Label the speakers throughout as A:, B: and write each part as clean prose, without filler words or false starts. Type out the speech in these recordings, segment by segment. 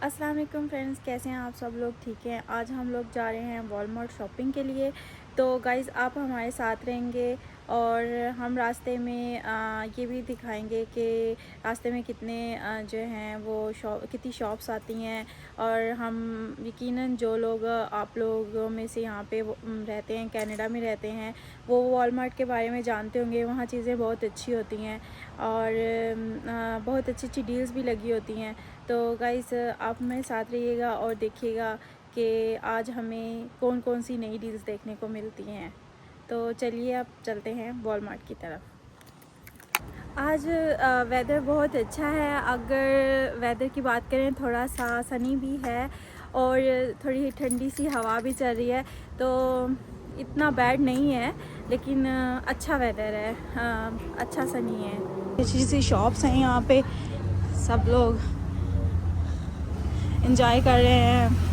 A: अस्सलाम वालेकुम फ्रेंड्स, कैसे हैं आप सब लोग? ठीक हैं। आज हम लोग जा रहे हैं वॉलमार्ट शॉपिंग के लिए। तो गाइज़ आप हमारे साथ रहेंगे और हम रास्ते में ये भी दिखाएंगे कि रास्ते में कितने जो हैं वो कितनी शॉप्स आती हैं। और हम यकीनन जो लोग आप लोगों में से यहाँ पे रहते हैं, कनाडा में रहते हैं, वो वॉलमार्ट के बारे में जानते होंगे। वहाँ चीज़ें बहुत अच्छी होती हैं और बहुत अच्छी अच्छी डील्स भी लगी होती हैं। तो गाइस आप मेरे साथ रहिएगा और देखिएगा कि आज हमें कौन कौन सी नई डील्स देखने को मिलती हैं। तो चलिए अब चलते हैं वॉलमार्ट की तरफ। आज वेदर बहुत अच्छा है। अगर वेदर की बात करें, थोड़ा सा सनी भी है और थोड़ी ठंडी सी हवा भी चल रही है, तो इतना बैड नहीं है, लेकिन अच्छा वेदर है, अच्छा सनी है। अच्छी सी शॉप्स हैं यहाँ पे, सब लोग एंजॉय कर रहे हैं।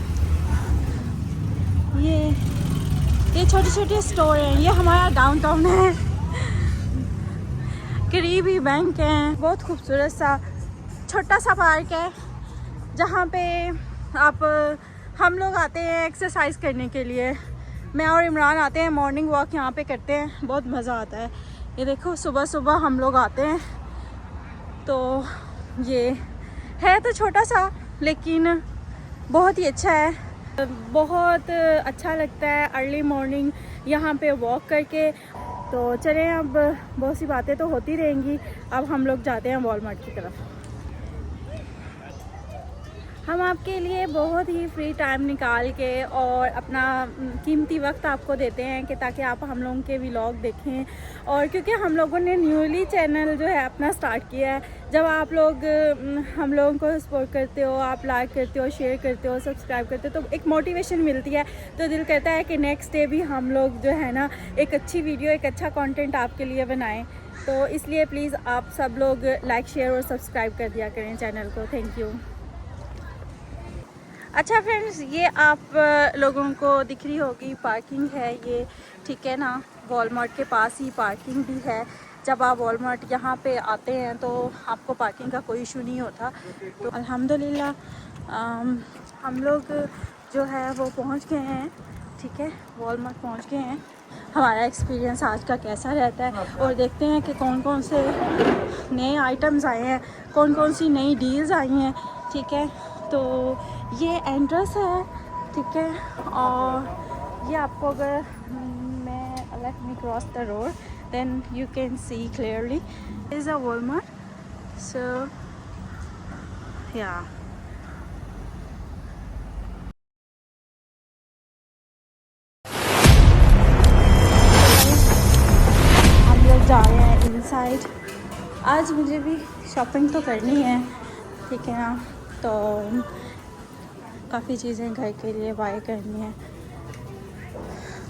A: ये छोटे छोटे स्टोर हैं। ये हमारा डाउनटाउन है, करीब ही बैंक है। बहुत खूबसूरत सा छोटा सा पार्क है जहाँ पे आप हम लोग आते हैं एक्सरसाइज करने के लिए। मैं और इमरान आते हैं, मॉर्निंग वॉक यहाँ पे करते हैं, बहुत मज़ा आता है। ये देखो, सुबह सुबह हम लोग आते हैं। तो ये है तो छोटा सा, लेकिन बहुत ही अच्छा है। बहुत अच्छा लगता है अर्ली मॉर्निंग यहाँ पे वॉक करके। तो चलें, अब बहुत सी बातें तो होती रहेंगी। अब हम लोग जाते हैं वॉलमार्ट की तरफ। हम आपके लिए बहुत ही फ्री टाइम निकाल के और अपना कीमती वक्त आपको देते हैं कि ताकि आप हम लोगों के व्लॉग देखें। और क्योंकि हम लोगों ने न्यूली चैनल जो है अपना स्टार्ट किया है, जब आप लोग हम लोगों को सपोर्ट करते हो, आप लाइक करते हो, शेयर करते हो, सब्सक्राइब करते हो, तो एक मोटिवेशन मिलती है। तो दिल करता है कि नेक्स्ट डे भी हम लोग जो है ना एक अच्छी वीडियो, एक अच्छा कंटेंट आपके लिए बनाएं। तो इसलिए प्लीज़ आप सब लोग लाइक, शेयर और सब्सक्राइब कर दिया करें चैनल को। Thank you. अच्छा फ्रेंड्स, ये आप लोगों को दिख रही होगी पार्किंग है ये, ठीक है ना। वॉलमार्ट के पास ही पार्किंग भी है। जब आप वॉलमार्ट यहाँ पे आते हैं तो आपको पार्किंग का कोई इशू नहीं होता। तो अल्हम्दुलिल्लाह हम लोग जो है वो पहुँच गए हैं, ठीक है, वॉलमार्ट पहुँच गए हैं। हमारा एक्सपीरियंस आज का कैसा रहता है और देखते हैं कि कौन कौन से नए आइटम्स आए हैं, कौन कौन सी नई डील्स आई हैं, ठीक है। तो ये एंट्रेंस है, ठीक है। और ये आपको अगर मैं let me cross the road then you can see clearly is a Walmart. So या हम लोग जा रहे हैं इनसाइड। आज मुझे भी शॉपिंग तो करनी है, ठीक है ना। तो काफ़ी चीज़ें घर के लिए बाय करनी है,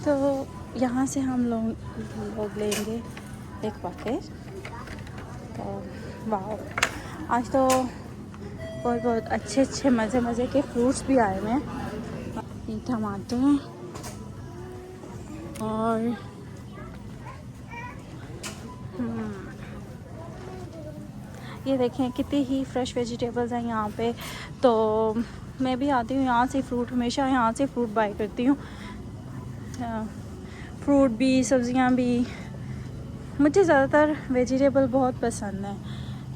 A: तो यहाँ से हम लोग लेंगे एक पैकेट। तो वाह, आज तो बहुत बहुत अच्छे अच्छे मज़े के फ्रूट्स भी आए हुए हैं। ये टमाटर और ये देखें कितनी ही फ्रेश वेजिटेबल्स हैं यहाँ पे। तो मैं भी आती हूँ यहाँ से फ्रूट, हमेशा यहाँ से फ्रूट बाय करती हूँ। फ्रूट भी, सब्ज़ियाँ भी, मुझे ज़्यादातर वेजिटेबल बहुत पसंद है,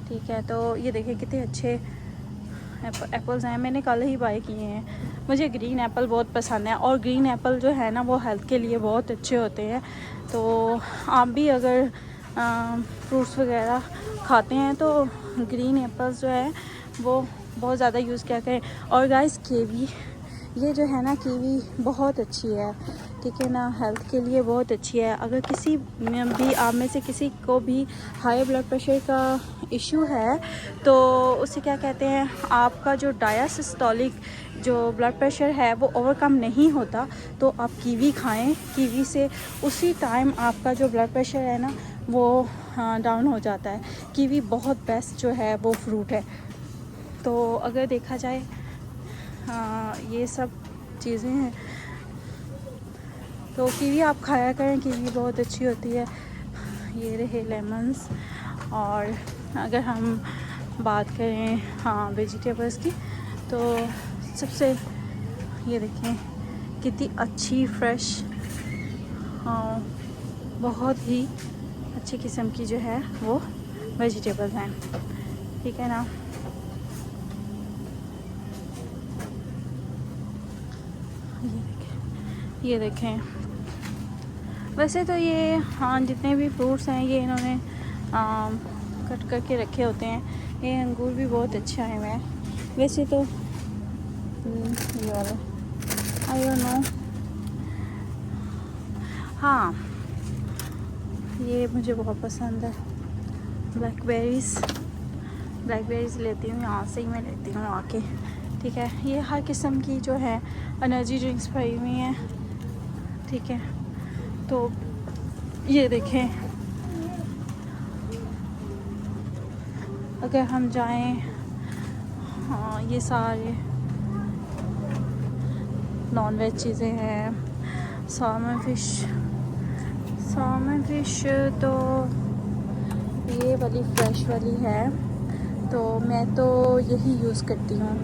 A: ठीक है। तो ये देखें कितने अच्छे एप्पल्स हैं, मैंने कल ही बाय किए हैं। मुझे ग्रीन एप्पल बहुत पसंद है और ग्रीन एप्पल जो है ना वो हेल्थ के लिए बहुत अच्छे होते हैं। तो आप भी अगर फ्रूट्स वगैरह खाते हैं तो ग्रीन एप्पल्स जो है वो बहुत ज़्यादा यूज़ किया करें। और गाइस कीवी, ये जो है ना कीवी बहुत अच्छी है, ठीक है ना, हेल्थ के लिए बहुत अच्छी है। अगर किसी में भी आप में से किसी को भी हाई ब्लड प्रेशर का इशू है तो उसे क्या कहते हैं, आपका जो डायसिस्टोलिक जो ब्लड प्रेशर है वो ओवरकम नहीं होता, तो आप कीवी खाएं। कीवी से उसी टाइम आपका जो ब्लड प्रेशर है ना वो डाउन हो जाता है। कीवी बहुत बेस्ट जो है वो फ्रूट है। तो अगर देखा जाए ये सब चीज़ें हैं तो कीवी आप खाया करें, कीवी बहुत अच्छी होती है। ये रहे लेमन्स। और अगर हम बात करें वेजिटेबल्स की, तो सबसे ये देखें कितनी अच्छी फ्रेश, हाँ बहुत ही अच्छी किस्म की जो है वो वेजिटेबल्स हैं, ठीक है ना। ये देखें वैसे तो ये हाँ जितने भी फ्रूट्स हैं ये इन्होंने कट करके रखे होते हैं। ये अंगूर भी बहुत अच्छा है। मैं वैसे तो ये वाला आई डोंट नो, हाँ ये मुझे बहुत पसंद है। ब्लैकबेरीज़ लेती हूँ यहाँ से ही, मैं लेती हूँ आके, ठीक है। ये हर किस्म की जो है एनर्जी ड्रिंक्स भरी हुई हैं, ठीक है। तो ये देखें अगर हम जाएं, हाँ ये सारे नॉन वेज चीज़ें हैं। सालमन फ़िश तो ये वाली फ्रेश वाली है, तो मैं तो यही यूज़ करती हूँ,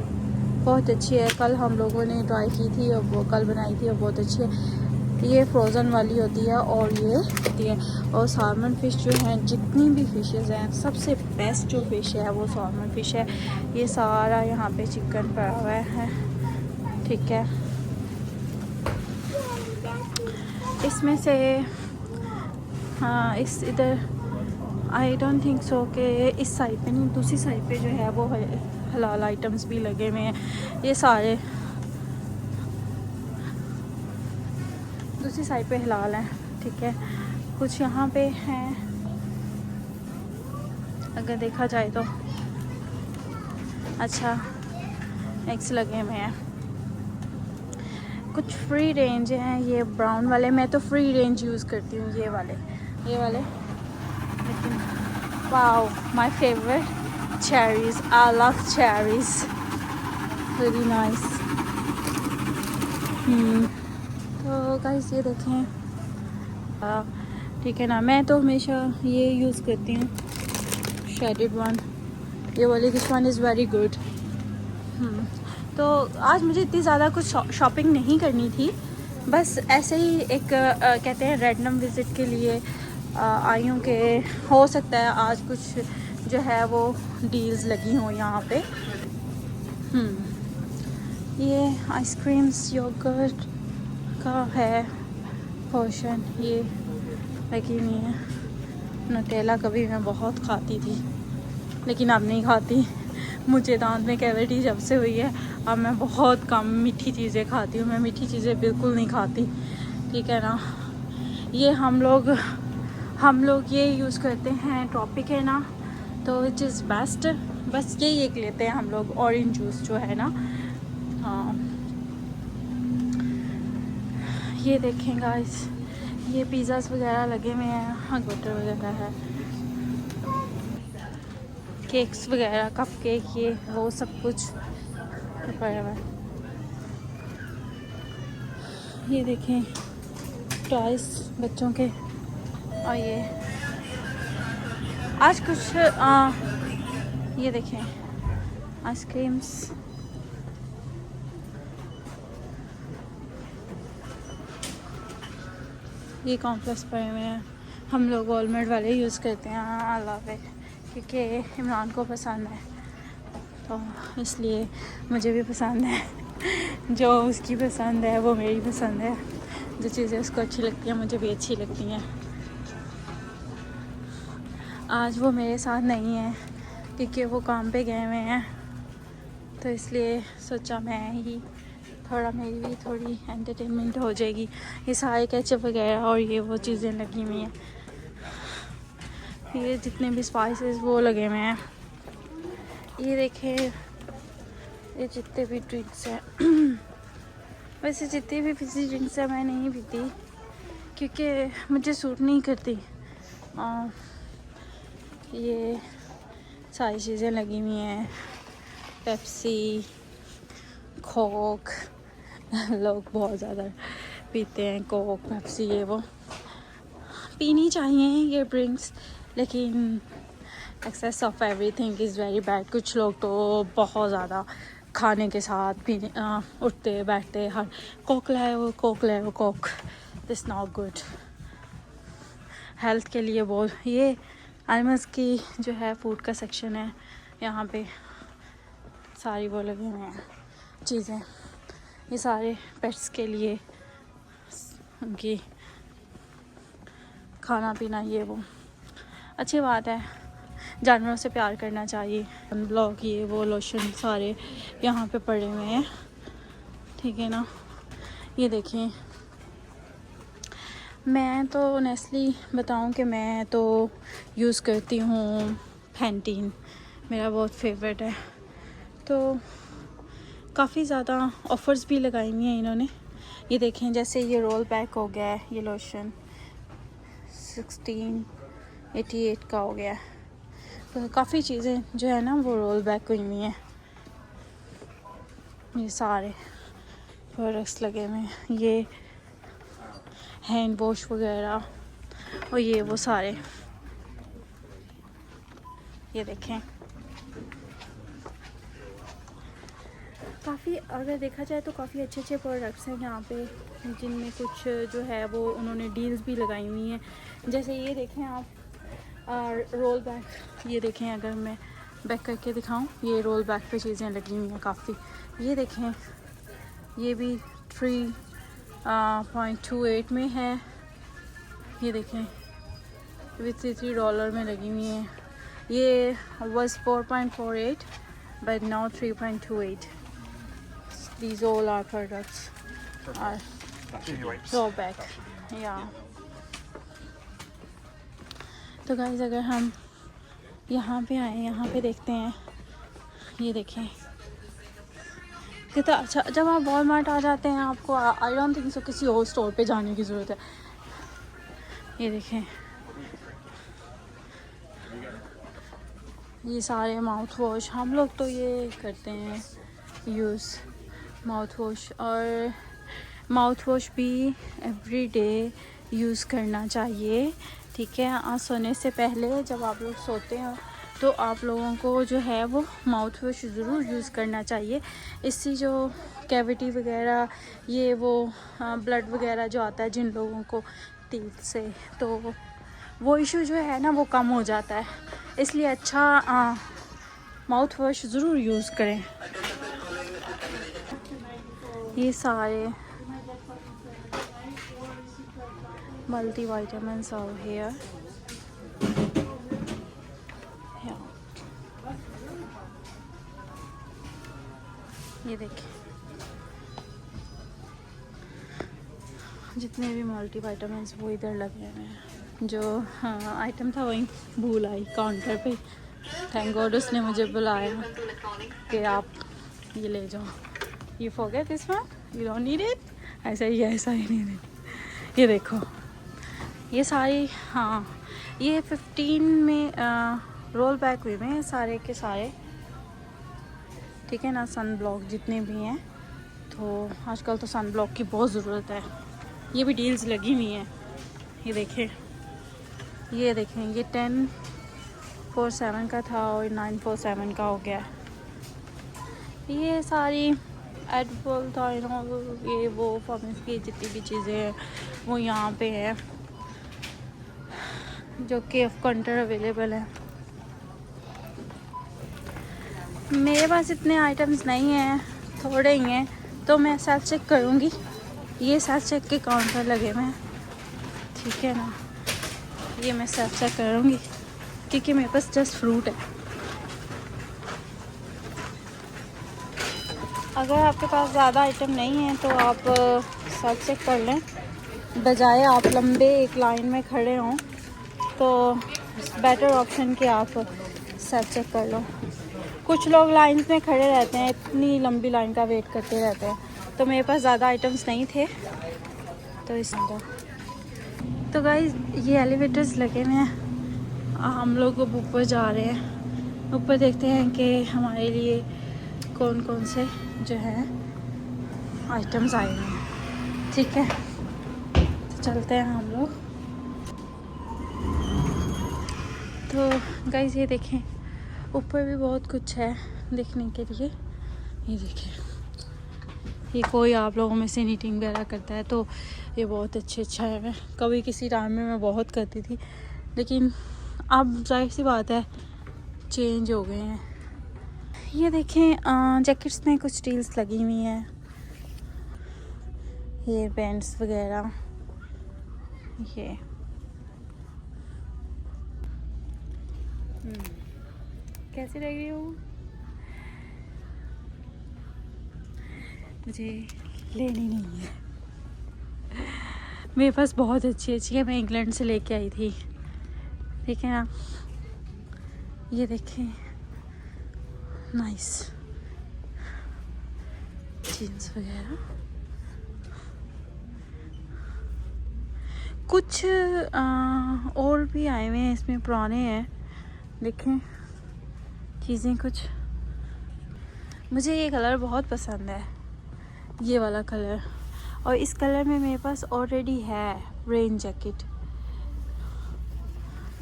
A: बहुत अच्छी है। कल हम लोगों ने ट्राई की थी और वो कल बनाई थी और बहुत अच्छी है। ये फ्रोज़न वाली होती है और ये होती है। और सालमन फ़िश जो है, जितनी भी फ़िशेज़ हैं सबसे बेस्ट जो फ़िश है वो सालमन फ़िश है। ये सारा यहाँ पे चिकन पड़ा हुआ है, ठीक है। इसमें से हाँ इस इधर आई डोंट थिंक सो कि इस साइड पे नहीं, दूसरी साइड पे जो है वो हलाल आइटम्स भी लगे हुए हैं। ये सारे दूसरी साइड पे हलाल हैं, ठीक है। कुछ यहाँ पे हैं अगर देखा जाए तो, अच्छा एग्स लगे हुए हैं। कुछ फ्री रेंज हैं ये ब्राउन वाले, मैं तो फ्री रेंज यूज़ करती हूँ ये वाले। लेकिन wow my favourite cherries, I love cherries, very nice. तो गाइस ये देखें, ठीक है ना। मैं तो हमेशा ये यूज़ करती हूँ शेडेड वन, ये वाली, this one is very good. तो आज मुझे इतनी ज़्यादा कुछ शॉपिंग नहीं करनी थी, बस ऐसे ही एक कहते हैं रैंडम विज़िट के लिए आई हूँ कि हो सकता है आज कुछ जो है वो डील्स लगी हों यहाँ पे। ये आइसक्रीम्स योगर्ट का है पोर्शन, ये लगी हुई है। नूटेला कभी मैं बहुत खाती थी लेकिन अब नहीं खाती, मुझे दांत में कैविटी जब से हुई है अब मैं बहुत कम मीठी चीज़ें खाती हूँ। मैं मीठी चीज़ें बिल्कुल नहीं खाती, ठीक है ना। ये हम लोग ये यूज़ करते हैं, टॉपिक है ना, तो विच इज़ बेस्ट। बस यही एक लेते हैं हम लोग, ऑरेंज जूस जो है ना। हाँ ये देखें गाइस, ये पिज़्ज़ास वगैरह लगे हुए हैं, हाँ बटर वगैरह है, केक्स वगैरह, कप केक, ये वो सब कुछ पड़ा हुआ है। ये देखें टॉयस बच्चों के, और ये आज कुछ ये देखें आइसक्रीम्स, ये कॉम्प्लेक्स पड़े हुए हैं। हम लोग वॉलमार्ट वाले यूज़ करते हैं अलावा, क्योंकि इमरान को पसंद है तो इसलिए मुझे भी पसंद है। जो उसकी पसंद है वो मेरी पसंद है, जो चीज़ें उसको अच्छी लगती हैं मुझे भी अच्छी लगती हैं। आज वो मेरे साथ नहीं है क्योंकि वो काम पे गए हुए हैं, तो इसलिए सोचा मैं ही थोड़ा, मेरी भी थोड़ी एंटरटेनमेंट हो जाएगी। ये सारे केचप वगैरह और ये वो चीज़ें लगी हुई हैं, ये जितने भी स्पाइसेस वो लगे हुए हैं। ये देखें ये जितने भी ड्रिंक्स हैं वैसे जितनी भी फिजी ड्रिंक्स हैं मैं नहीं पीती क्योंकि मुझे सूट नहीं करती। ये सारी चीज़ें लगी हुई हैं, पेप्सी, कोक, लोग बहुत ज़्यादा पीते हैं कोक, पेप्सी, ये वो पीनी चाहिए ये ड्रिंक्स, लेकिन excess of everything is very bad. कुछ लोग तो बहुत ज़्यादा खाने के साथ पीने उठते बैठते हर कोक लाए वो कोक लाए वो Coke, this not good health के लिए। बहुत ये एनिमल्स की जो है फूड का सेक्शन है, यहाँ पे सारी वो लगे हुए हैं चीज़ें, ये सारे पेट्स के लिए उनकी खाना पीना ये वो अच्छी बात है। जानवरों से प्यार करना चाहिए। ब्लॉक ये वो लोशन सारे यहाँ पे पड़े हुए हैं, ठीक है ना। ये देखें, मैं तो नेस्ली बताऊं कि मैं तो यूज़ करती हूँ पैंटीन, मेरा बहुत फेवरेट है। तो काफ़ी ज़्यादा ऑफ़र्स भी लगाई हुई हैं इन्होंने। ये देखें, जैसे ये रोल बैक हो गया है, ये लोशन 1688 का हो गया है। तो काफ़ी चीज़ें जो है ना वो रोल बैक हुई हुई हैं। ये सारे प्रोडक्ट्स लगे हुए हैं, ये हैंड वॉश वगैरह और ये वो सारे, ये देखें काफ़ी, अगर देखा जाए तो काफ़ी अच्छे अच्छे प्रोडक्ट्स हैं यहाँ पे, जिनमें कुछ जो है वो उन्होंने डील्स भी लगाई हुई हैं। जैसे ये देखें आप, रोल बैक, ये देखें अगर मैं बैक करके दिखाऊं, ये रोल बैक पे चीज़ें लगी हुई हैं काफ़ी। ये देखें, ये भी 3.28 में है, ये देखें विथ $3 में लगी हुई हैं। ये was 4.48 but now 3.28. These all our products are drawback, yeah. तो गाइस अगर हम यहाँ पे आए, यहाँ पे देखते हैं, ये देखें कितना अच्छा। जब आप वॉलमार्ट आ जाते हैं आपको आई डोंट थिंक सो किसी और स्टोर पे जाने की ज़रूरत है। ये देखें, ये सारे माउथ वॉश, हम लोग तो ये करते हैं यूज़ माउथ वॉश, और माउथ वॉश भी एवरी डे यूज़ करना चाहिए, ठीक है। आज सोने से पहले जब आप लोग सोते हैं तो आप लोगों को जो है वो माउथ वॉश ज़रूर यूज़ करना चाहिए। इससे जो कैविटी वगैरह ये वो ब्लड वगैरह जो आता है जिन लोगों को टीथ से, तो वो इशू जो है ना वो कम हो जाता है। इसलिए अच्छा माउथ वॉश ज़रूर यूज़ करें। ये सारे मल्टी वाइटामिन्स आर हियर, ये देखिए जितने भी मल्टी वाइटामिन्स वो इधर लगे हुए हैं। जो आइटम था वही भूल आई काउंटर पे, थैंक गॉड उसने मुझे बुलाया कि आप ये ले जाओ, you forget this one, you don't need it, ऐसा ही नीड इट। ये देखो ये सारी, हाँ ये 15 में रोल बैक हुए हैं सारे के सारे, ठीक है ना। सन ब्लॉक जितने भी हैं, तो आजकल तो सन ब्लॉक की बहुत ज़रूरत है। ये भी डील्स लगी हुई हैं, ये देखें, ये देखें, ये 1047 का था और 947 का हो गया। ये सारी एडबल था, ये वो फार्मेसी की जितनी भी चीज़ें हैं वो यहाँ पे है, जो कि ऑफ काउंटर अवेलेबल है। मेरे पास इतने आइटम्स नहीं हैं, थोड़े ही हैं, तो मैं सेल्फ चेक करूँगी। ये सेल्फ चेक के काउंटर लगे हुए हैं, ठीक है ना। ये मैं सेल्फ चेक करूँगी क्योंकि मेरे पास जस्ट फ्रूट है। अगर आपके पास ज़्यादा आइटम नहीं है तो आप सेल्फ चेक कर लें, बजाय आप लंबे एक लाइन में खड़े हों, तो बेटर ऑप्शन कि आप सेल्फ चेक कर लो। कुछ लोग लाइन में खड़े रहते हैं, इतनी लंबी लाइन का वेट करते रहते हैं, तो मेरे पास ज़्यादा आइटम्स नहीं थे तो इसलिए। तो गाइस ये एलिवेटर्स लगे हुए हैं, हम लोग अब ऊपर जा रहे हैं। ऊपर देखते हैं कि हमारे लिए कौन कौन से जो है आइटम्स आए हुए हैं, ठीक है। तो चलते हैं हम लोग। तो गाइस ये देखें ऊपर भी बहुत कुछ है देखने के लिए, ये देखिए, ये कोई आप लोगों में से नीटिंग वगैरह करता है तो ये बहुत अच्छा है। मैं कभी किसी टाइम में मैं बहुत करती थी, लेकिन अब जाहिर सी बात है चेंज हो गए हैं। ये देखें जैकेट्स में कुछ डील्स लगी हुई हैं, हेयर बैंड्स वगैरह। ये कैसी लग रही हूँ? मुझे लेनी नहीं है, मेरे पास बहुत अच्छी है, मैं इंग्लैंड से लेके आई थी, ठीक है ना। ये देखें, नाइस जीन्स वगैरह। कुछ और भी आए हुए हैं इसमें, पुराने हैं। देखें चीज़ें कुछ। मुझे ये कलर बहुत पसंद है, ये वाला कलर, और इस कलर में मेरे पास ऑलरेडी है rain jacket.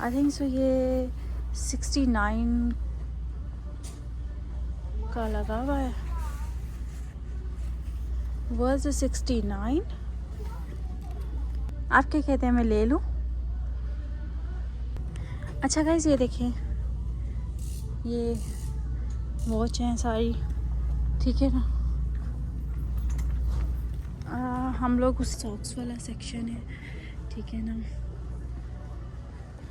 A: I think so ये 69 का लगा हुआ है। वर्स 69। आप क्या कहते हैं, मैं ले लूँ? अच्छा गाइस, ये देखें, ये वॉच हैं सारी, ठीक है ना। हम लोग उस सॉक्स वाला सेक्शन है, ठीक है ना।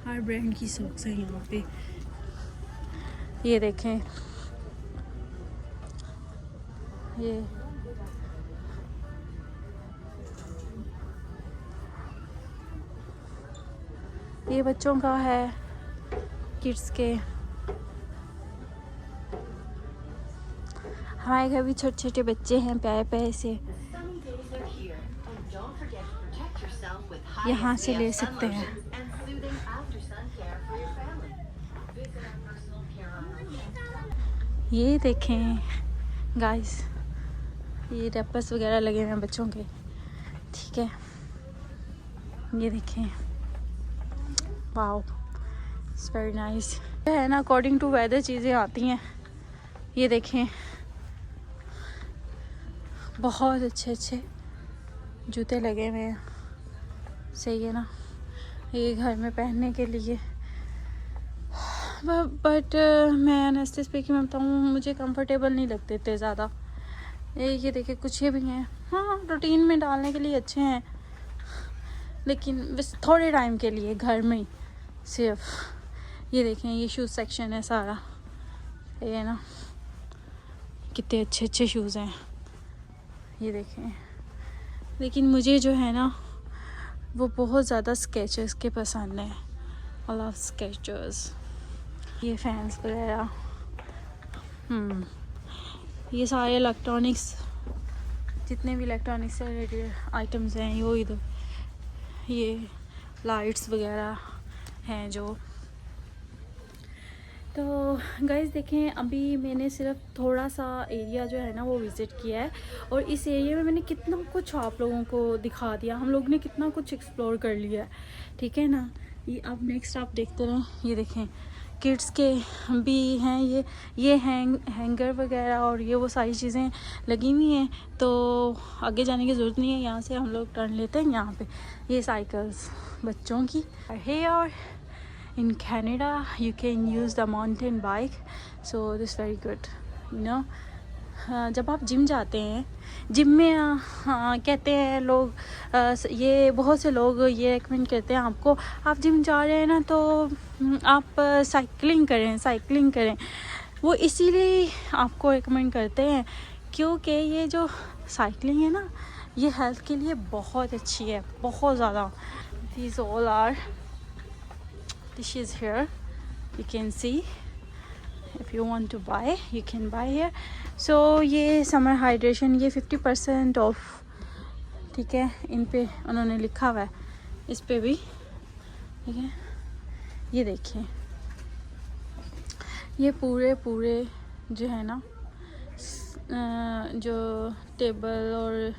A: हर ब्रांड की सॉक्स हैं यहाँ पे। ये देखें, ये बच्चों का है, किड्स के। हमारे घर भी छोटे छोटे बच्चे हैं, प्यारे प्यारे से, यहाँ से ले सकते हैं। ये देखें गाइस, ये रैपर्स वगैरह लगे हुए हैं बच्चों के, ठीक है। ये देखें, वाओ, इट्स वेरी नाइस है ना। अकॉर्डिंग टू वेदर चीज़ें आती हैं। ये देखें, बहुत अच्छे जूते लगे हुए हैं, सही है ना, ये घर में पहनने के लिए। बट मैं ऑनेस्टली स्पीकिंग में बताऊँ, मुझे कंफर्टेबल नहीं लगते इतने ज़्यादा। ये देखिए, कुछ ये भी हैं, हाँ रूटीन में डालने के लिए अच्छे हैं, लेकिन बस थोड़े टाइम के लिए घर में ही सिर्फ। ये देखें, ये शूज़ सेक्शन है सारा, ये ना, कितने अच्छे शूज़ हैं, ये देखें। लेकिन मुझे जो है ना, वो बहुत ज़्यादा स्केचर्स के पसंद है। I love Skechers. ये फैंस वगैरह, ये सारे इलेक्ट्रॉनिक्स, जितने भी इलेक्ट्रॉनिक्स से रिलेटेड आइटम्स हैं, वो इधर, ये लाइट्स वगैरह हैं जो। तो गाइस देखें, अभी मैंने सिर्फ थोड़ा सा एरिया जो है ना वो विज़िट किया है, और इस एरिया में मैंने कितना कुछ आप लोगों को दिखा दिया, हम लोग ने कितना कुछ एक्सप्लोर कर लिया है, ठीक है ना। ये अब नेक्स्ट आप देखते रहें। ये देखें, किड्स के भी हैं, ये हैंगर वगैरह और ये वो सारी चीज़ें लगी हुई हैं, तो आगे जाने की ज़रूरत नहीं है, यहाँ से हम लोग टर्न लेते हैं यहाँ पे। ये साइकिल्स बच्चों की है, और in Canada you can use the mountain bike, so this is very good, you know. जब आप जिम जाते हैं, जिम में कहते हैं लोग, ये बहुत से लोग ये रेकमेंड करते हैं आपको, आप जिम जा रहे हैं ना तो आप साइकिलिंग करें। वो इसीलिए आपको रेकमेंड करते हैं क्योंकि ये जो साइकिलिंग है ना, ये हेल्थ के लिए बहुत अच्छी है, बहुत ज़्यादा। These all are dishes here, you can see, if you want to buy you can buy here. So ये समर हाइड्रेशन, ये 50% ऑफ, ठीक है, इन पे उन्होंने लिखा हुआ है, इस पे भी, ठीक है। ये देखिए, ये पूरे जो है ना, जो टेबल और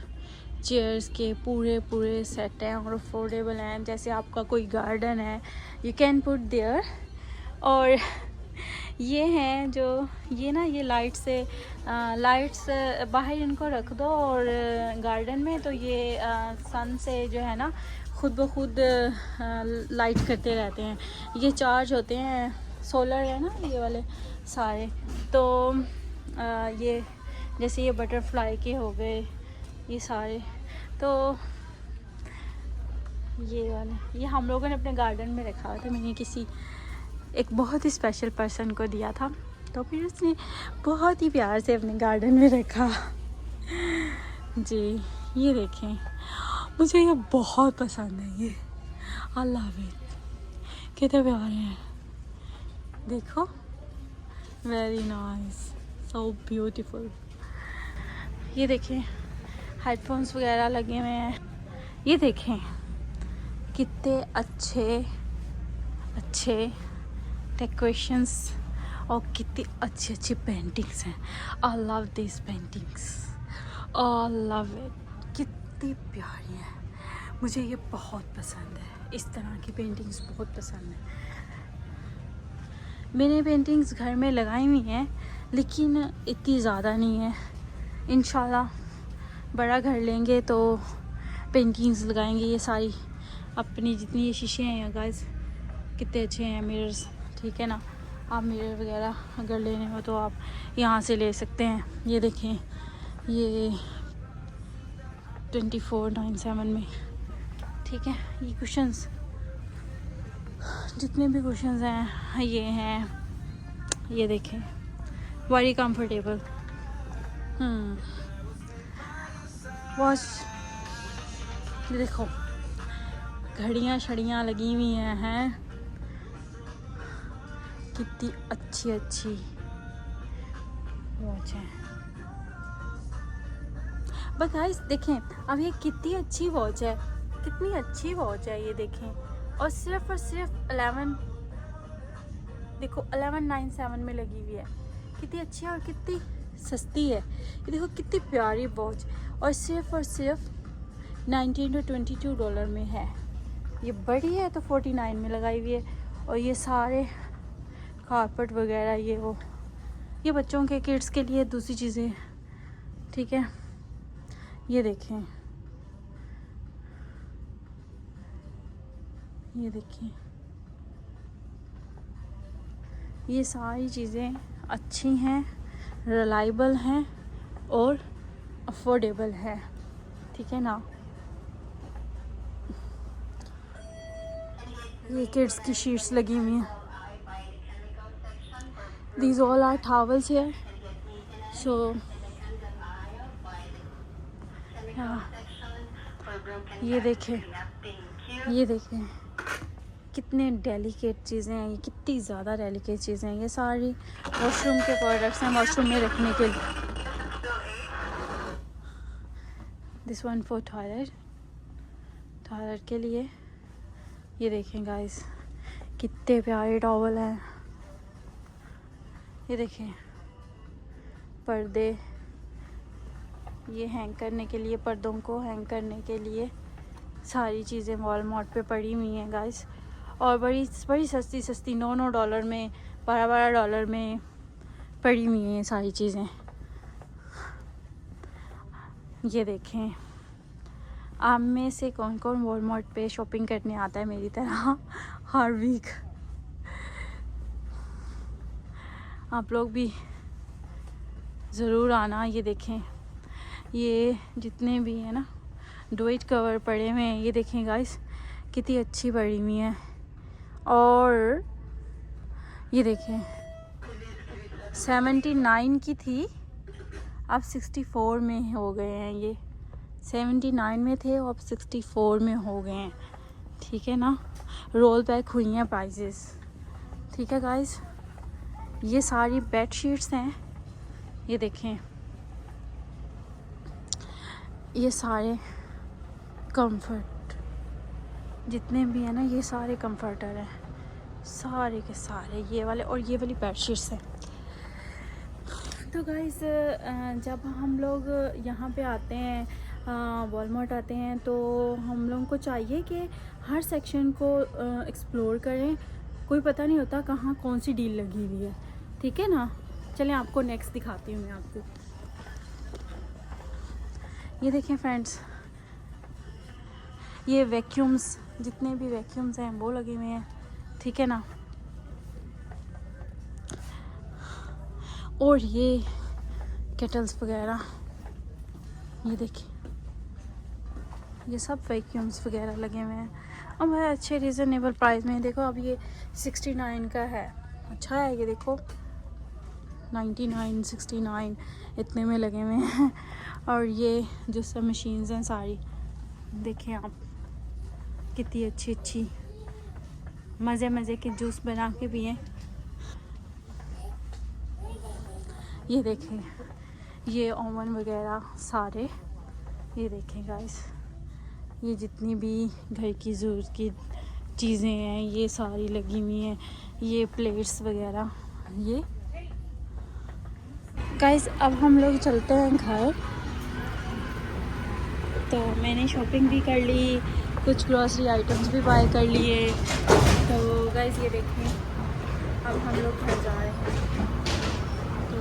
A: चेयर्स के पूरे सेट हैं और अफोर्डेबल हैं। जैसे आपका कोई गार्डन है, यू कैन पुट देयर। और ये हैं जो ये ना ये लाइट्स बाहर इनको रख दो और गार्डन में, तो ये सन से जो है ना खुद ब खुद लाइट करते रहते हैं। ये चार्ज होते हैं, सोलर है ना ये वाले सारे। तो ये जैसे ये बटरफ्लाई के हो गए ये सारे, तो ये वाले ये हम लोगों ने अपने गार्डन में रखा हुआ था। मैंने किसी एक बहुत ही स्पेशल पर्सन को दिया था, तो फिर उसने बहुत ही प्यार से अपने गार्डन में रखा। जी ये देखें, मुझे ये बहुत पसंद है। ये अल्लाह कितने प्यारे हैं, देखो, वेरी नाइस, सो ब्यूटीफुल। ये देखें हेडफोन्स वगैरह लगे हुए हैं। ये देखें कितने अच्छे डेकोरेशंस और कितनी अच्छी अच्छी पेंटिंग्स हैं। I love this paintings, I love it, कितनी प्यारी है। मुझे ये बहुत पसंद है, इस तरह की पेंटिंग्स बहुत पसंद है। मैंने पेंटिंग्स घर में लगाई हुई हैं लेकिन इतनी ज़्यादा नहीं है। इंशाल्लाह बड़ा घर लेंगे तो पेंटिंग्स लगाएंगे। ये सारी अपनी जितनी ये शीशे हैं गाइस, कितने अच्छे हैं मिरर्स, ठीक है ना। आप मिरर वगैरह अगर लेने हो तो आप यहाँ से ले सकते हैं। ये देखें ये 2497 में, ठीक है। ये कुशन्स, जितने भी कुशन्स हैं ये हैं, ये देखें वेरी कंफर्टेबल। वॉच, ये देखो घड़ियाँ शड़ियाँ लगी हुई हैं कितनी अच्छी वॉच है। बस गाइस देखें अब ये कितनी अच्छी वॉच है, कितनी अच्छी वॉच है ये देखें। और सिर्फ 11, देखो 1197 में लगी हुई है। कितनी अच्छी है और कितनी सस्ती है। ये देखो कितनी प्यारी वॉच, और सिर्फ 19 to 22 डॉलर में है। ये बड़ी है तो 49 में लगाई हुई है। और ये सारे कारपेट वगैरह ये बच्चों के किड्स के लिए दूसरी चीज़ें, ठीक है। ये देखें, ये देखिए, ये सारी चीज़ें अच्छी हैं, रिलायबल हैं और अफोर्डेबल है, ठीक है ना। ये किड्स की शीट्स लगी हुई हैं। These all are towels here. So ये देखें कितने डेलिकेट चीज़ें हैं, ये कितनी ज़्यादा डेलिकेट चीज़ें हैं। ये सारी वॉशरूम के प्रोडक्ट्स हैं, वॉशरूम में रखने के लिए। दिस वन फॉर टॉयलेट के लिए। ये देखें गाइस कितने प्यारे टॉवल हैं। ये देखें पर्दे, ये हैंग करने के लिए, पर्दों को हैंग करने के लिए सारी चीज़ें वॉलमार्ट पे पड़ी हुई हैं गाइस। और बड़ी सस्ती 9 डॉलर में, 12 डॉलर में पड़ी हुई हैं ये सारी चीज़ें। ये देखें, आप में से कौन कौन वॉलमार्ट पे शॉपिंग करने आता है मेरी तरह हर वीक। आप लोग भी ज़रूर आना। ये देखें, ये जितने भी हैं ना डोइट कवर पड़े हुए हैं, ये देखें गाइस कितनी अच्छी पड़ी हुई हैं। और ये देखें 79 की थी, अब 64 में हो गए हैं। ये 79 में थे और अब 64 में हो गए हैं, ठीक है ना। रोल बैक हुई हैं प्राइजेस, ठीक है गाइस। ये सारी बेड शीट्स हैं, ये देखें, ये सारे कंफर्ट जितने भी हैं ना, ये सारे कंफर्टर हैं, सारे के सारे ये वाले और ये वाली बेड शीट्स हैं। तो गाइस जब हम लोग यहाँ पे आते हैं, वॉलमार्ट आते हैं, तो हम लोगों को चाहिए कि हर सेक्शन को एक्सप्लोर करें। कोई पता नहीं होता कहाँ कौन सी डील लगी हुई है, ठीक है ना। चलें आपको नेक्स्ट दिखाती हूँ मैं आपको। ये देखें फ्रेंड्स, ये वैक्यूम्स, जितने भी वैक्यूम्स हैं वो लगे हुए हैं, ठीक है ना। और ये केटल्स वगैरह, ये देखिए, ये सब वैक्यूम्स वगैरह लगे हुए हैं। अब है अच्छे रीज़नेबल प्राइस में। देखो अब ये 69 का है, अच्छा है ये। देखो 99, 69 इतने में लगे हुए हैं। और ये जो सब मशीन्स हैं सारी, देखें आप कितनी अच्छी अच्छी, मज़े मज़े के जूस बना के पिएं। ये देखें, ये ओवन वगैरह सारे, ये देखें गाइस, ये जितनी भी घर की ज़रूरत की चीज़ें हैं ये सारी लगी हुई हैं। ये प्लेट्स वगैरह। ये गाइस अब हम लोग चलते हैं घर। तो मैंने शॉपिंग भी कर ली, कुछ ग्रॉसरी आइटम्स भी बाय कर लिए। तो गाइस ये देखें, अब हम लोग घर जा रहे हैं। तो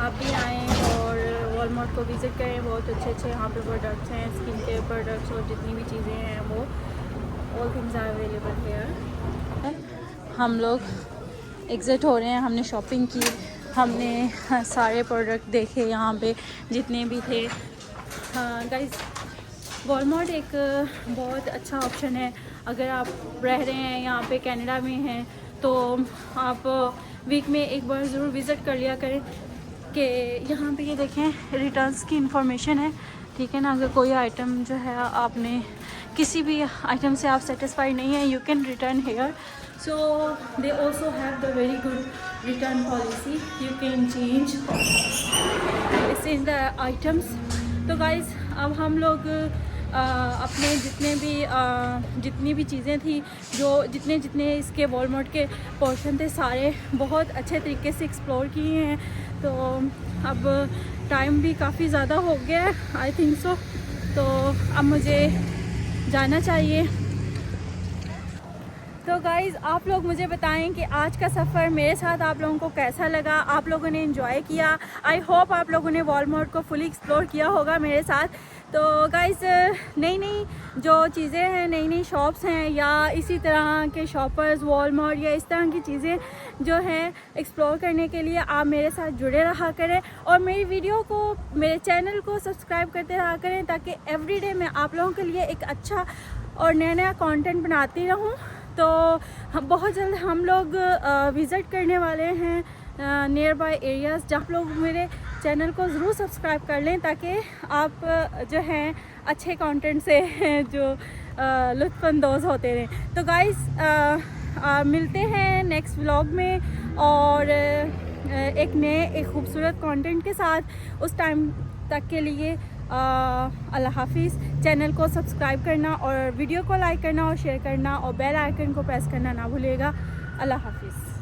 A: आप भी आएँ और वॉलमार्ट को विज़िट करें। बहुत अच्छे अच्छे यहाँ पे प्रोडक्ट्स हैं, स्किन केयर प्रोडक्ट्स और जितनी भी चीज़ें हैं वो all things are available here. हम लोग एग्ज़िट हो रहे हैं, हमने शॉपिंग की, हमने सारे प्रोडक्ट देखे यहाँ पे जितने भी थे। हाँ गाइस, वॉलमार्ट एक बहुत अच्छा ऑप्शन है। अगर आप रह रहे हैं यहाँ पे कनाडा में हैं तो आप वीक में एक बार ज़रूर विज़िट कर लिया करें। कि यहाँ पे ये देखें रिटर्न्स की इंफॉर्मेशन है, ठीक है ना। अगर कोई आइटम जो है आपने किसी भी आइटम से आप सेटिस्फाइड नहीं है, you can return here. So they also have the very good return policy, you can change the items. तो गाइज़ अब हम लोग अपने जितनी भी चीज़ें थी, जो जितने इसके वॉलमार्ट के पोर्शन थे, सारे बहुत अच्छे तरीके से एक्सप्लोर किए हैं। तो अब टाइम भी काफ़ी ज़्यादा हो गया है, आई थिंक सो। तो अब मुझे जाना चाहिए। तो गाइज़ आप लोग मुझे बताएं कि आज का सफ़र मेरे साथ आप लोगों को कैसा लगा, आप लोगों ने एंजॉय किया। आई होप आप लोगों ने वॉलमार्ट को फुली एक्सप्लोर किया होगा मेरे साथ। तो गाइज़ नई जो चीज़ें हैं, नई शॉप्स हैं, या इसी तरह के शॉपर्स वॉलमार्ट या इस तरह की चीज़ें जो हैं एक्सप्लोर करने के लिए आप मेरे साथ जुड़े रहा करें और मेरी वीडियो को, मेरे चैनल को सब्सक्राइब करते रहा करें, ताकि एवरीडे मैं आप लोगों के लिए एक अच्छा और नया कंटेंट बनाती रहूं। तो हम बहुत जल्द हम लोग विज़िट करने वाले हैं नियर बाय एरियाज़, जहाँ लोग मेरे चैनल को ज़रूर सब्सक्राइब कर लें, ताकि आप जो हैं अच्छे कंटेंट से जो लुत्फ़अंदोज़ होते रहें। तो गाइज़ मिलते हैं नेक्स्ट व्लॉग में और एक खूबसूरत कंटेंट के साथ। उस टाइम तक के लिए अल्लाह हाफिज़। चैनल को सब्सक्राइब करना और वीडियो को लाइक करना और शेयर करना और बेल आइकन को प्रेस करना ना भूलिएगा। अल्लाह हाफिज़।